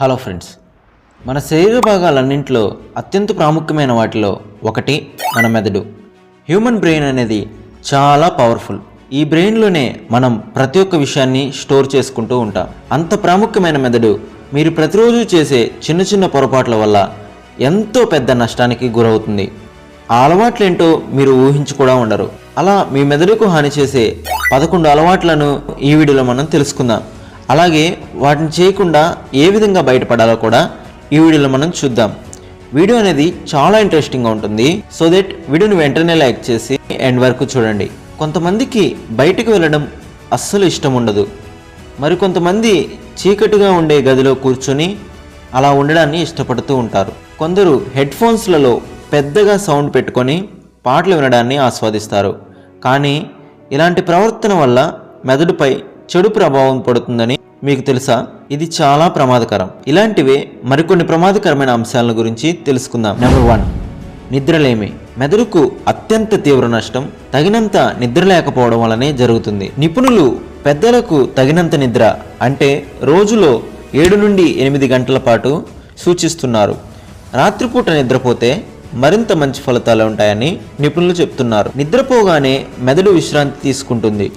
Hello friends, మన శరీర భాగాలన్నింటిలో అత్యంత ప్రాముఖ్యమైన వాటిలో ఒకటి మన మెదడు. హ్యూమన్ బ్రెయిన్ అనేది చాలా పవర్ఫుల్. ఈ బ్రెయిన్లోనే మనం ప్రతి ఒక్క విషయాన్ని స్టోర్ చేసుకుంటూ ఉంటాం. అంత ప్రాముఖ్యమైన మెదడు మీరు ప్రతిరోజు చేసే చిన్న చిన్న పొరపాట్ల వల్ల ఎంతో పెద్ద నష్టానికి గురవుతుంది. ఆ అలవాట్లేంటో మీరు ఊహించి కూడా ఉండరు. అలా మీ మెదడుకు హాని చేసే 11 అలవాట్లను ఈ వీడియోలో మనం తెలుసుకుందాం. అలాగే వాటిని చేయకుండా ఏ విధంగా బయటపడాలో కూడా ఈ వీడియోలో మనం చూద్దాం. వీడియో అనేది చాలా ఇంట్రెస్టింగ్గా ఉంటుంది. సో దట్ వీడియోని వెంటనే లైక్ చేసి ఎండ్ వరకు చూడండి. కొంతమందికి బయటకు వెళ్ళడం అస్సలు ఇష్టం ఉండదు. మరికొంతమంది చీకటిగా ఉండే గదిలో కూర్చొని అలా ఉండడాన్ని ఇష్టపడుతూ ఉంటారు. కొందరు హెడ్ ఫోన్స్లలో పెద్దగా సౌండ్ పెట్టుకొని పాటలు వినడాన్ని ఆస్వాదిస్తారు. కానీ ఇలాంటి ప్రవర్తన వల్ల మెదడుపై చెడు ప్రభావం పడుతుందని మీకు తెలుసా? ఇది చాలా ప్రమాదకరం. ఇలాంటివే మరికొన్ని ప్రమాదకరమైన అంశాల గురించి తెలుసుకుందాం. నెంబర్ 1, నిద్రలేమి. మెదడుకు అత్యంత తీవ్ర నష్టం తగినంత నిద్ర లేకపోవడం వల్లనే జరుగుతుంది. నిపుణులు పెద్దలకు తగినంత నిద్ర అంటే రోజులో 7 నుండి 8 గంటల పాటు సూచిస్తున్నారు. రాత్రిపూట నిద్రపోతే మరింత మంచి ఫలితాలు ఉంటాయని నిపుణులు చెప్తున్నారు. నిద్రపోగానే మెదడు విశ్రాంతి తీసుకుంటుంది.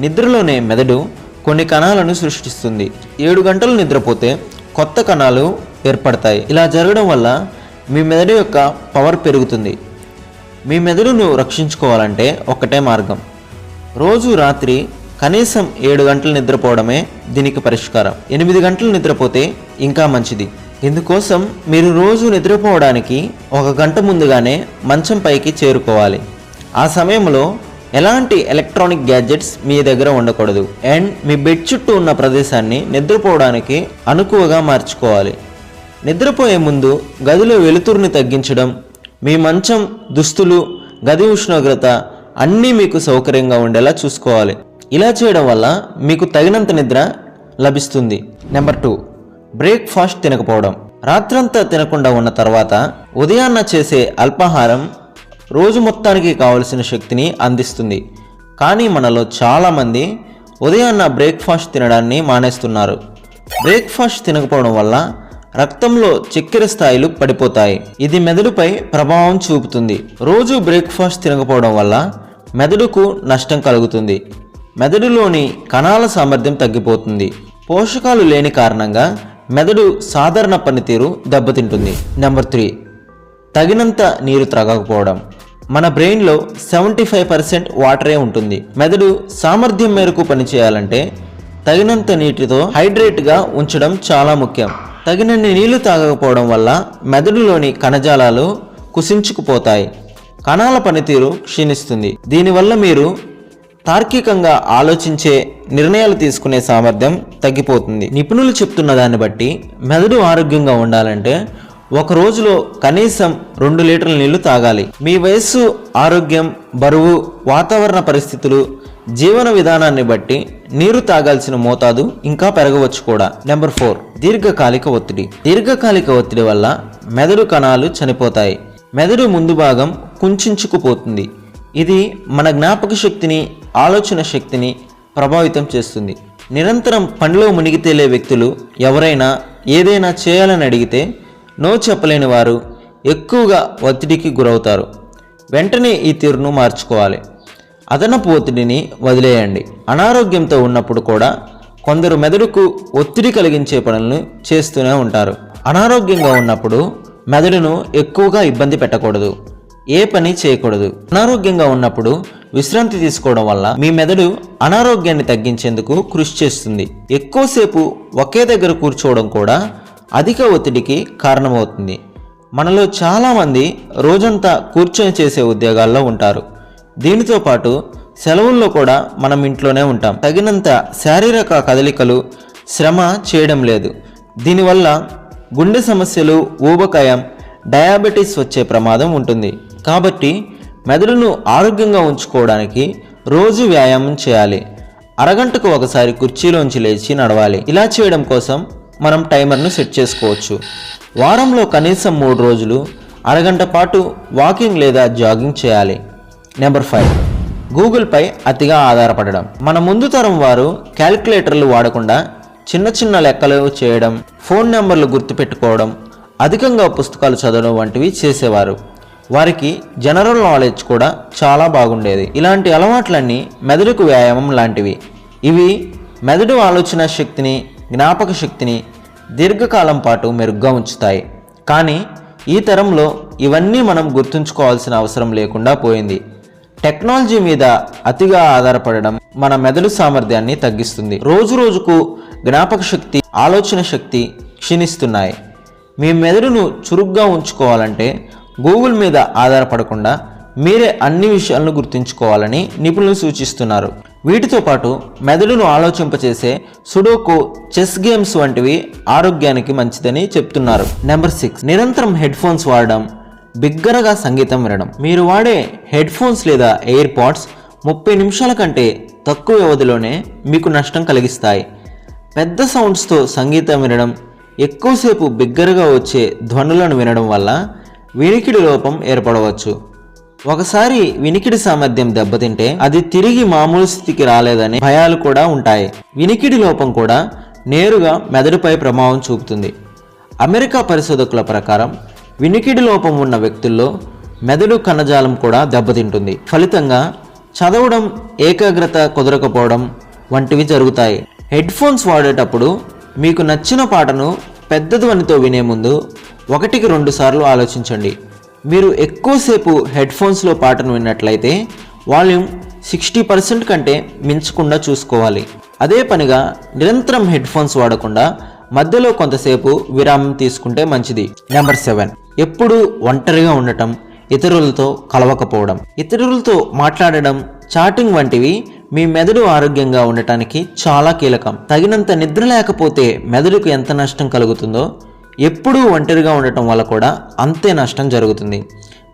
నిద్రలోనే మెదడు కొన్ని కణాలను సృష్టిస్తుంది. 7 గంటలు నిద్రపోతే కొత్త కణాలు ఏర్పడతాయి. ఇలా జరగడం వల్ల మీ మెదడు యొక్క పవర్ పెరుగుతుంది. మీ మెదడును రక్షించుకోవాలంటే ఒక్కటే మార్గం. రోజు రాత్రి కనీసం 7 గంటలు నిద్రపోవడమే దీనికి పరిష్కారం. 8 గంటలు నిద్రపోతే ఇంకా మంచిది. ఇందుకోసం మీరు రోజు నిద్రపోవడానికి 1 గంట ముందుగానే మంచం పైకి చేరుకోవాలి. ఆ సమయంలో ఎలాంటి ఎలక్ట్రానిక్ గ్యాడ్జెట్స్ మీ దగ్గర ఉండకూడదు. అండ్ మీ బెడ్ చుట్టూ ఉన్న ప్రదేశాన్ని నిద్రపోవడానికి అనుకువగా మార్చుకోవాలి. నిద్రపోయే ముందు గదిలో వెలుతురుని తగ్గించడం, మీ మంచం, దుస్తులు, గది ఉష్ణోగ్రత అన్నీ మీకు సౌకర్యంగా ఉండేలా చూసుకోవాలి. ఇలా చేయడం వల్ల మీకు తగినంత నిద్ర లభిస్తుంది. నెంబర్ 2, బ్రేక్ఫాస్ట్ తినకపోవడం. రాత్రంతా తినకుండా ఉన్న తర్వాత ఉదయాన్న చేసే అల్పాహారం రోజు మొత్తానికి కావలసిన శక్తిని అందిస్తుంది. కానీ మనలో చాలామంది ఉదయాన్న బ్రేక్ఫాస్ట్ తినడాన్ని మానేస్తున్నారు. బ్రేక్ఫాస్ట్ తినకపోవడం వల్ల రక్తంలో చక్కెర స్థాయిలు పడిపోతాయి. ఇది మెదడుపై ప్రభావం చూపుతుంది. రోజు బ్రేక్ఫాస్ట్ తినకపోవడం వల్ల మెదడుకు నష్టం కలుగుతుంది. మెదడులోని కణాల సామర్థ్యం తగ్గిపోతుంది. పోషకాలు లేని కారణంగా మెదడు సాధారణ పనితీరు దెబ్బతింటుంది. నెంబర్ 3, తగినంత నీరు త్రాగకపోవడం. మన బ్రెయిన్లో 75% వాటరే ఉంటుంది. మెదడు సామర్థ్యం మేరకు పనిచేయాలంటే తగినంత నీటితో హైడ్రేట్గా ఉంచడం చాలా ముఖ్యం. తగినన్ని నీళ్లు తాగకపోవడం వల్ల మెదడులోని కణజాలాలు కుసించుకుపోతాయి. కణాల పనితీరు క్షీణిస్తుంది. దీనివల్ల మీరు తార్కికంగా ఆలోచించే నిర్ణయాలు తీసుకునే సామర్థ్యం తగ్గిపోతుంది. నిపుణులు చెప్తున్న దాన్ని బట్టి మెదడు ఆరోగ్యంగా ఉండాలంటే ఒక రోజులో కనీసం 2 లీటర్ల నీళ్లు తాగాలి. మీ వయస్సు, ఆరోగ్యం, బరువు, వాతావరణ పరిస్థితులు, జీవన విధానాన్ని బట్టి నీరు తాగాల్సిన మోతాదు ఇంకా పెరగవచ్చు కూడా. నెంబర్ 4, దీర్ఘకాలిక ఒత్తిడి. దీర్ఘకాలిక ఒత్తిడి వల్ల మెదడు కణాలు చనిపోతాయి. మెదడు ముందు భాగం కుంచుకుపోతుంది. ఇది మన జ్ఞాపక శక్తిని, ఆలోచన శక్తిని ప్రభావితం చేస్తుంది. నిరంతరం పనిలో మునిగి తేలే వ్యక్తులు ఎవరైనా ఏదైనా చేయాలని అడిగితే నో చెప్పలేని వారు ఎక్కువగా ఒత్తిడికి గురవుతారు. వెంటనే ఈ తీరును మార్చుకోవాలి. అదనపు ఒత్తిడిని వదిలేయండి. అనారోగ్యంతో ఉన్నప్పుడు కూడా కొందరు మెదడుకు ఒత్తిడి కలిగించే పనులను చేస్తూనే ఉంటారు. అనారోగ్యంగా ఉన్నప్పుడు మెదడును ఎక్కువగా ఇబ్బంది పెట్టకూడదు. ఏ పని చేయకూడదు. అనారోగ్యంగా ఉన్నప్పుడు విశ్రాంతి తీసుకోవడం వల్ల మీ మెదడు అనారోగ్యాన్ని తగ్గించేందుకు కృషి చేస్తుంది. ఎక్కువసేపు ఒకే దగ్గర కూర్చోవడం కూడా అధిక ఒత్తిడికి కారణమవుతుంది. మనలో చాలామంది రోజంతా కూర్చొని చేసే ఉద్యోగాల్లో ఉంటారు. దీనితో పాటు సెలవుల్లో కూడా మనం ఇంట్లోనే ఉంటాం. తగినంత శారీరక కదలికలు, శ్రమ చేయడం లేదు. దీనివల్ల గుండె సమస్యలు, ఊబకాయం, డయాబెటీస్ వచ్చే ప్రమాదం ఉంటుంది. కాబట్టి మెదడును ఆరోగ్యంగా ఉంచుకోవడానికి రోజు వ్యాయామం చేయాలి. అరగంటకు ఒకసారి కుర్చీలోంచి లేచి నడవాలి. ఇలా చేయడం కోసం మనం టైమర్ను సెట్ చేసుకోవచ్చు. వారంలో కనీసం 3 రోజులు అరగంట పాటు వాకింగ్ లేదా జాగింగ్ చేయాలి. నెంబర్ 5, గూగుల్పై అతిగా ఆధారపడడం. మన ముందు తరం వారు క్యాలిక్యులేటర్లు వాడకుండా చిన్న చిన్న లెక్కలు చేయడం, ఫోన్ నెంబర్లు గుర్తుపెట్టుకోవడం, అధికంగా పుస్తకాలు చదవడం వంటివి చేసేవారు. వారికి జనరల్ నాలెడ్జ్ కూడా చాలా బాగుండేది. ఇలాంటి అలవాట్లన్నీ మెదడుకు వ్యాయామం లాంటివి. ఇవి మెదడు ఆలోచన శక్తిని, జ్ఞాపక శక్తిని దీర్ఘకాలం పాటు మెరుగ్గా ఉంచుతాయి. కానీ ఈ తరంలో ఇవన్నీ మనం గుర్తుంచుకోవాల్సిన అవసరం లేకుండా పోయింది. టెక్నాలజీ మీద అతిగా ఆధారపడడం మన మెదడు సామర్థ్యాన్ని తగ్గిస్తుంది. రోజు రోజుకు జ్ఞాపక శక్తి, ఆలోచన శక్తి క్షీణిస్తున్నాయి. మీ మెదడును చురుగ్గా ఉంచుకోవాలంటే గూగుల్ మీద ఆధారపడకుండా మీరే అన్ని విషయాలను గుర్తుంచుకోవాలని నిపుణులు సూచిస్తున్నారు. వీటితో పాటు మెదడును ఆలోచింపచేసే సుడోకు, చెస్ గేమ్స్ వంటివి ఆరోగ్యానికి మంచిదని చెప్తున్నారు. నెంబర్ 6, నిరంతరం హెడ్ ఫోన్స్ వాడడం, బిగ్గరగా సంగీతం వినడం. మీరు వాడే హెడ్ ఫోన్స్ లేదా ఎయిర్ పాడ్స్ 30 నిమిషాల కంటే తక్కువ వ్యవధిలోనే మీకు నష్టం కలిగిస్తాయి. పెద్ద సౌండ్స్తో సంగీతం వినడం, ఎక్కువసేపు బిగ్గరగా వచ్చే ధ్వనులను వినడం వల్ల వినికిడి లోపం ఏర్పడవచ్చు. ఒకసారి వినికిడి సామర్థ్యం దెబ్బతింటే అది తిరిగి మామూలు స్థితికి రాలేదని భయాలు కూడా ఉంటాయి. వినికిడి లోపం కూడా నేరుగా మెదడుపై ప్రభావం చూపుతుంది. అమెరికా పరిశోధకుల ప్రకారం వినికిడి లోపం ఉన్న వ్యక్తుల్లో మెదడు కణజాలం కూడా దెబ్బతింటుంది. ఫలితంగా చదవడం, ఏకాగ్రత కుదరకపోవడం వంటివి జరుగుతాయి. హెడ్ ఫోన్స్ వాడేటప్పుడు మీకు నచ్చిన పాటను పెద్ద ధ్వనితో వినే ముందు 1-2 సార్లు ఆలోచించండి. మీరు ఎక్కువసేపు హెడ్ ఫోన్స్లో పాటను విన్నట్లయితే వాల్యూమ్ 60% కంటే మించకుండా చూసుకోవాలి. అదే పనిగా నిరంతరం హెడ్ ఫోన్స్ వాడకుండా మధ్యలో కొంతసేపు విరామం తీసుకుంటే మంచిది. నెంబర్ 7, ఎప్పుడూ ఒంటరిగా ఉండటం, ఇతరులతో కలవకపోవడం. ఇతరులతో మాట్లాడడం, చాటింగ్ వంటివి మీ మెదడు ఆరోగ్యంగా ఉండటానికి చాలా కీలకం. తగినంత నిద్ర లేకపోతే మెదడుకు ఎంత నష్టం కలుగుతుందో ఎప్పుడూ ఒంటరిగా ఉండటం వల్ల కూడా అంతే నష్టం జరుగుతుంది.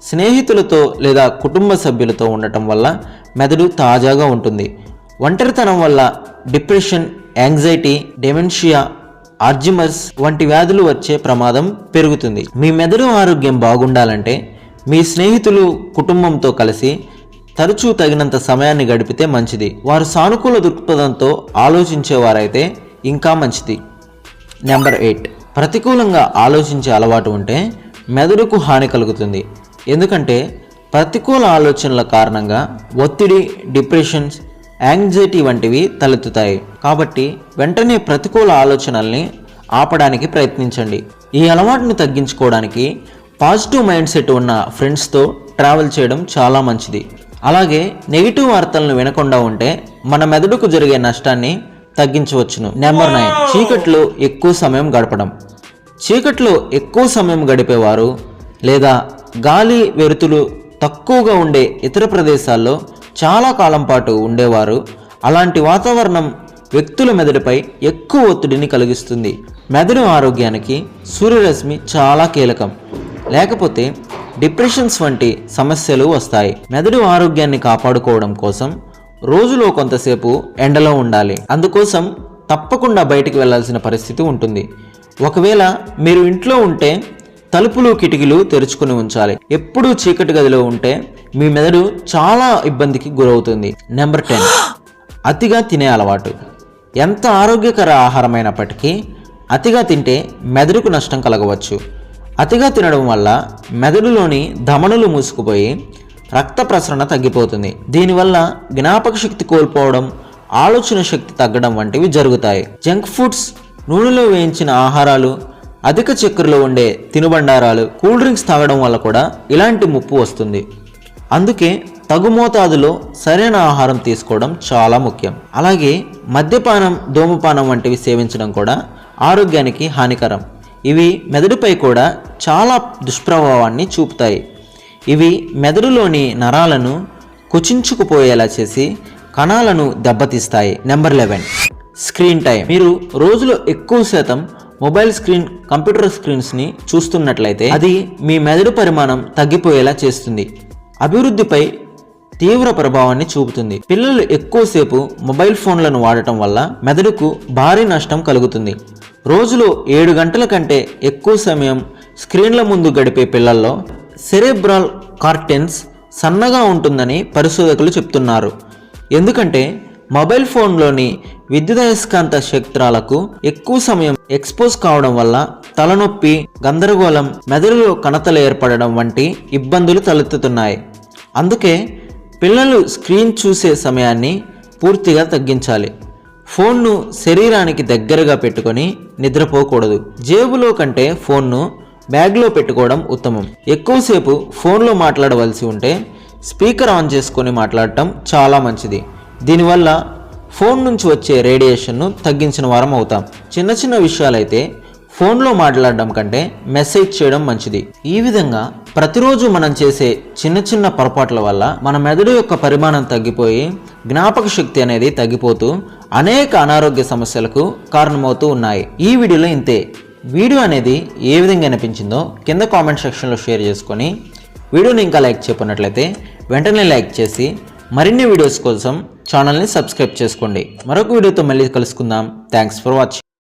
స్నేహితులతో లేదా కుటుంబ సభ్యులతో ఉండటం వల్ల మెదడు తాజాగా ఉంటుంది. ఒంటరితనం వల్ల డిప్రెషన్, యాంగ్జైటీ, డెమెన్షియా, ఆల్జీమర్స్ వంటి వ్యాధులు వచ్చే ప్రమాదం పెరుగుతుంది. మీ మెదడు ఆరోగ్యం బాగుండాలంటే మీ స్నేహితులు, కుటుంబంతో కలిసి తరచూ తగినంత సమయాన్ని గడిపితే మంచిది. వారు సానుకూల దృక్పథంతో ఆలోచించేవారైతే ఇంకా మంచిది. నెంబర్ 8, ప్రతికూలంగా ఆలోచించే అలవాటు ఉంటే మెదడుకు హాని కలుగుతుంది. ఎందుకంటే ప్రతికూల ఆలోచనల కారణంగా ఒత్తిడి, డిప్రెషన్స్, యాంగ్జైటీ వంటివి తలెత్తుతాయి. కాబట్టి వెంటనే ప్రతికూల ఆలోచనల్ని ఆపడానికి ప్రయత్నించండి. ఈ అలవాటును తగ్గించుకోవడానికి పాజిటివ్ మైండ్ సెట్ ఉన్న ఫ్రెండ్స్తో ట్రావెల్ చేయడం చాలా మంచిది. అలాగే నెగిటివ్ వార్తలను వినకుండా ఉంటే మన మెదడుకు జరిగే నష్టాన్ని తగ్గించవచ్చును. నెంబర్ 9, చీకట్లో ఎక్కువ సమయం గడపడం. చీకట్లో ఎక్కువ సమయం గడిపేవారు లేదా గాలి, వెలుతురు తక్కువగా ఉండే ఇతర ప్రదేశాల్లో చాలా కాలం పాటు ఉండేవారు అలాంటి వాతావరణం వ్యక్తుల మెదడుపై ఎక్కువ ఒత్తిడిని కలిగిస్తుంది. మెదడు ఆరోగ్యానికి సూర్యరశ్మి చాలా కీలకం. లేకపోతే డిప్రెషన్స్ వంటి సమస్యలు వస్తాయి. మెదడు ఆరోగ్యాన్ని కాపాడుకోవడం కోసం రోజులో కొంతసేపు ఎండలో ఉండాలి. అందుకోసం తప్పకుండా బయటికి వెళ్లాల్సిన పరిస్థితి ఉంటుంది. ఒకవేళ మీరు ఇంట్లో ఉంటే తలుపులు, కిటికీలు తెరుచుకుని ఉంచాలి. ఎప్పుడూ చీకటి గదిలో ఉంటే మీ మెదడు చాలా ఇబ్బందికి గురవుతుంది. నెంబర్ 10, అతిగా తినే అలవాటు. ఎంత ఆరోగ్యకర ఆహారమైనప్పటికీ అతిగా తింటే మెదడుకు నష్టం కలగవచ్చు. అతిగా తినడం వల్ల మెదడులోని ధమనులు మూసుకుపోయి రక్త ప్రసరణ తగ్గిపోతుంది. దీనివల్ల జ్ఞాపక శక్తి కోల్పోవడం, ఆలోచన శక్తి తగ్గడం వంటివి జరుగుతాయి. జంక్ ఫుడ్స్, నూనెలో వేయించిన ఆహారాలు, అధిక చక్కెరలో ఉండే తినుబండారాలు, కూల్ డ్రింక్స్ తాగడం వల్ల కూడా ఇలాంటి ముప్పు వస్తుంది. అందుకే తగు మోతాదులో సరైన ఆహారం తీసుకోవడం చాలా ముఖ్యం. అలాగే మద్యపానం, ధూమపానం వంటివి సేవించడం కూడా ఆరోగ్యానికి హానికరం. ఇవి మెదడుపై కూడా చాలా దుష్ప్రభావాన్ని చూపుతాయి. ఇవి మెదడులోని నరాలను కుచించుకుపోయేలా చేసి కణాలను దెబ్బతీస్తాయి. Number 11, screen time. మీరు రోజులో ఎక్కువ శాతం మొబైల్ స్క్రీన్, కంప్యూటర్ స్క్రీన్స్ని చూస్తున్నట్లయితే అది మీ మెదడు పరిమాణం తగ్గిపోయేలా చేస్తుంది. అభివృద్ధిపై తీవ్ర ప్రభావాన్ని చూపుతుంది. పిల్లలు ఎక్కువసేపు మొబైల్ ఫోన్లను వాడటం వల్ల మెదడుకు భారీ నష్టం కలుగుతుంది. రోజులో 7 గంటల కంటే ఎక్కువ సమయం స్క్రీన్ల ముందు గడిపే పిల్లల్లో సెరెబ్రల్ కార్టెక్స్ సన్నగా ఉంటుందని పరిశోధకులు చెప్తున్నారు. ఎందుకంటే మొబైల్ ఫోన్లోని విద్యుదయస్కాంత క్షేత్రాలకు ఎక్కువ సమయం ఎక్స్పోజ్ కావడం వల్ల తలనొప్పి, గందరగోళం, మెదడులో కణతలు ఏర్పడడం వంటి ఇబ్బందులు తలెత్తుతున్నాయి. అందుకే పిల్లలు స్క్రీన్ చూసే సమయాన్ని పూర్తిగా తగ్గించాలి. ఫోన్ను శరీరానికి దగ్గరగా పెట్టుకొని నిద్రపోకూడదు. జేబులో కంటే ఫోన్ను బ్యాగ్లో పెట్టుకోవడం ఉత్తమం. ఎక్కువసేపు ఫోన్లో మాట్లాడవలసి ఉంటే స్పీకర్ ఆన్ చేసుకొని మాట్లాడటం చాలా మంచిది. దీనివల్ల ఫోన్ నుంచి వచ్చే రేడియేషన్ను తగ్గించిన వారం అవుతాం. చిన్న చిన్న విషయాలైతే ఫోన్లో మాట్లాడడం కంటే మెసేజ్ చేయడం మంచిది. ఈ విధంగా ప్రతిరోజు మనం చేసే చిన్న చిన్న పొరపాట్ల వల్ల మన మెదడు యొక్క పరిమాణం తగ్గిపోయి జ్ఞాపక శక్తి అనేది తగ్గిపోతూ అనేక అనారోగ్య సమస్యలకు కారణమవుతూ ఉన్నాయి. ఈ వీడియోలో ఇంతే. వీడియో అనేది ఏ విధంగా అనిపించిందో కింద కామెంట్ సెక్షన్లో షేర్ చేసుకొని వీడియోని ఇంకా లైక్ చేయనట్లయితే వెంటనే లైక్ చేసి మరిన్ని వీడియోస్ కోసం ఛానల్ని సబ్స్క్రైబ్ చేసుకోండి. మరొక వీడియోతో మళ్ళీ కలుసుకుందాం. Thanks for watching.